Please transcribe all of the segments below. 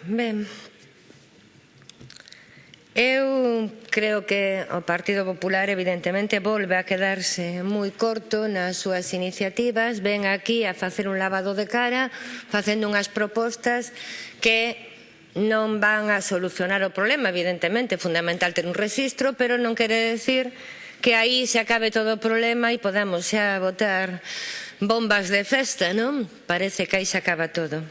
Ben, eu creo que o Partido Popular evidentemente volve a quedarse moi corto nas súas iniciativas, ven aquí a facer un lavado de cara, facendo unhas propostas que non van a solucionar o problema. Evidentemente é fundamental ter un rexistro, pero non quere decir que aí se acabe todo o problema e podamos xa botar bombas de festa, non? Parece que aí se acaba todo.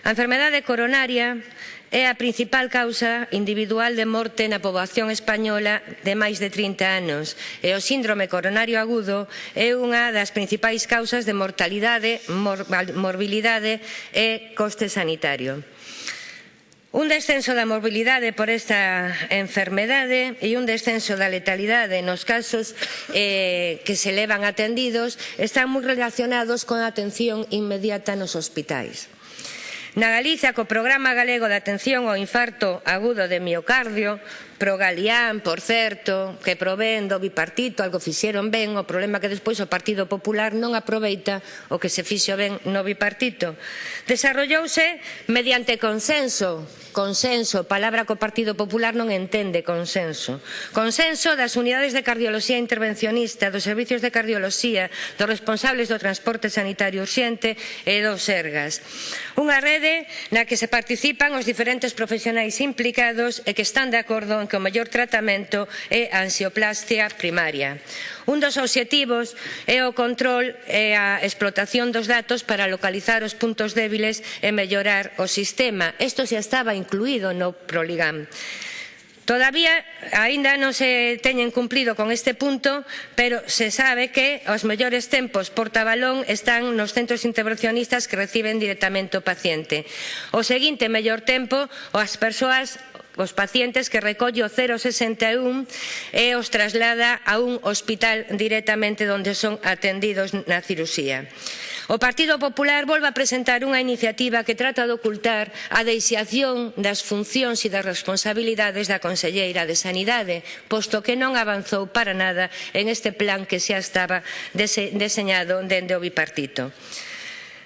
A enfermedade coronaria é a principal causa individual de morte na poboación española de máis de 30 anos e o síndrome coronario agudo é unha das principais causas de mortalidade, morbilidade e coste sanitario. Un descenso da morbilidade por esta enfermedade e un descenso da letalidade nos casos que se levan atendidos están moi relacionados con a atención inmediata nos hospitais. Na Galicia, co Programa Galego de Atención ao Infarto Agudo de Miocardio, Progalián, por certo, que provén do bipartito, algo fixeron ben, o problema que despois o Partido Popular non aproveita o que se fixo ben no bipartito. Desarrollouse mediante consenso, palabra que o Partido Popular non entende, consenso das unidades de cardioloxía intervencionista, dos servicios de cardioloxía, dos responsables do transporte sanitario urxente e dos Sergas. Unha rede na que se participan os diferentes profesionais implicados e que están de acordo en que o mellor tratamento é a anxioplastia primaria. Un dos obxectivos é o control e a explotación dos datos para localizar os puntos débiles e mellorar o sistema. Isto xa estaba incluído no Proligam. Todavía aínda non se teñen cumplido con este punto, pero se sabe que os mellores tempos por tabalón están nos centros intervencionistas que reciben directamente o paciente. O seguinte mellor tempo, as persoas, os pacientes que recolle o 061 e os traslada a un hospital directamente onde son atendidos na cirurxía. O Partido Popular volve a presentar unha iniciativa que trata de ocultar a deixación das funcións e das responsabilidades da conselleira de Sanidade, posto que non avanzou para nada en este plan que xa estaba deseñado dende o bipartito.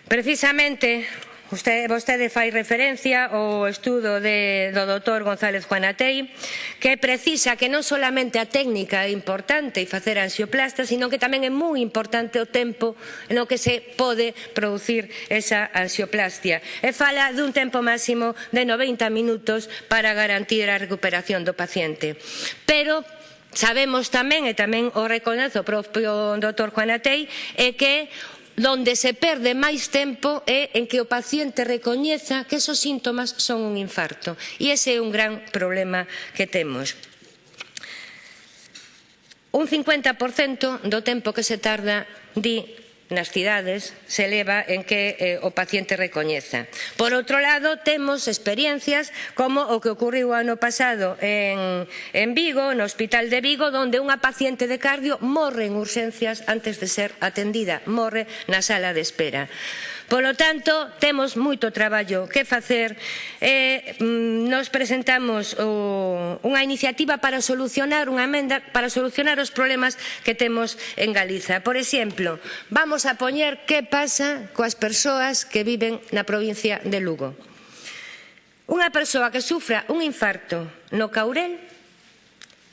Precisamente, vostede fai referencia ao estudo do Dr. González Juanatei, que precisa que non solamente a técnica é importante e facer anxioplastia, sino que tamén é moi importante o tempo no que se pode producir esa anxioplastia. E fala dun tempo máximo de 90 minutos para garantir a recuperación do paciente. Pero sabemos tamén, e tamén o recoñece o propio Dr. Juanatei, é que donde se perde máis tempo é en que o paciente recoñeza que esos síntomas son un infarto. E ese é un gran problema que temos. Un 50% do tempo que se tarda, di, nas cidades se leva en que o paciente recoñeza. Por outro lado, temos experiencias como o que ocurriu o ano pasado en Vigo, no Hospital de Vigo, onde unha paciente de cardio morre en urxencias antes de ser atendida, morre na sala de espera. Polo tanto, temos moito traballo que facer. Nos presentamos unha iniciativa para solucionar unha emenda, para solucionar os problemas que temos en Galiza. Por exemplo, vamos a poñer que pasa coas persoas que viven na provincia de Lugo. Unha persoa que sufra un infarto no Caurel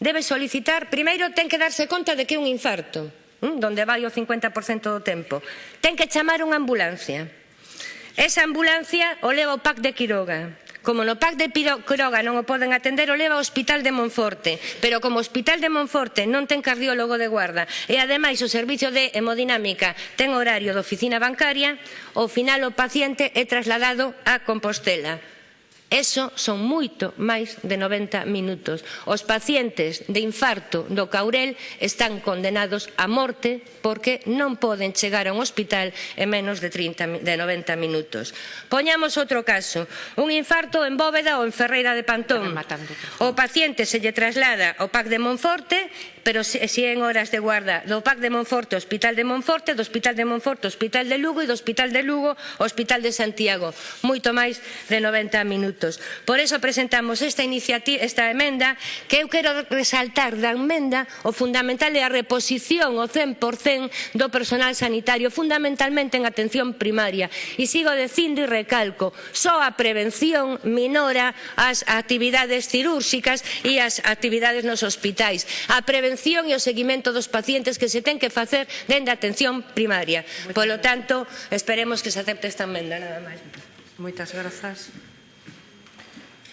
debe solicitar, primeiro ten que darse conta de que é un infarto, donde vai o 50% do tempo. Ten que chamar unha ambulancia. Esa ambulancia o leva ao PAC de Quiroga. Como no PAC de Quiroga non o poden atender, o leva ao Hospital de Monforte. Pero como o Hospital de Monforte non ten cardiólogo de guarda e ademais o servicio de hemodinámica ten horario de oficina bancaria, ao final o paciente é trasladado a Compostela. Eso son moito máis de 90 minutos. Os pacientes de infarto do Caurel están condenados a morte porque non poden chegar a un hospital en menos de 90 minutos. Poñamos outro caso, un infarto en Bóveda ou en Ferreira de Pantón. O paciente se lle traslada ao PAC de Monforte, pero 100 horas de guarda do PAC de Monforte, Hospital de Monforte, do Hospital de Monforte, Hospital de Lugo, e do Hospital de Lugo, Hospital de Santiago, moito máis de 90 minutos. Por eso presentamos esta emenda, que eu quero resaltar da emenda o fundamental é a reposición ao 100% do personal sanitario, fundamentalmente en atención primaria. E sigo dicindo e recalco, só a prevención minora as actividades cirúrxicas e as actividades nos hospitais. A prevención e o seguimento dos pacientes que se ten que facer dende a atención primaria. Polo tanto, esperemos que se acepte esta emenda, nada máis. Moitas grazas.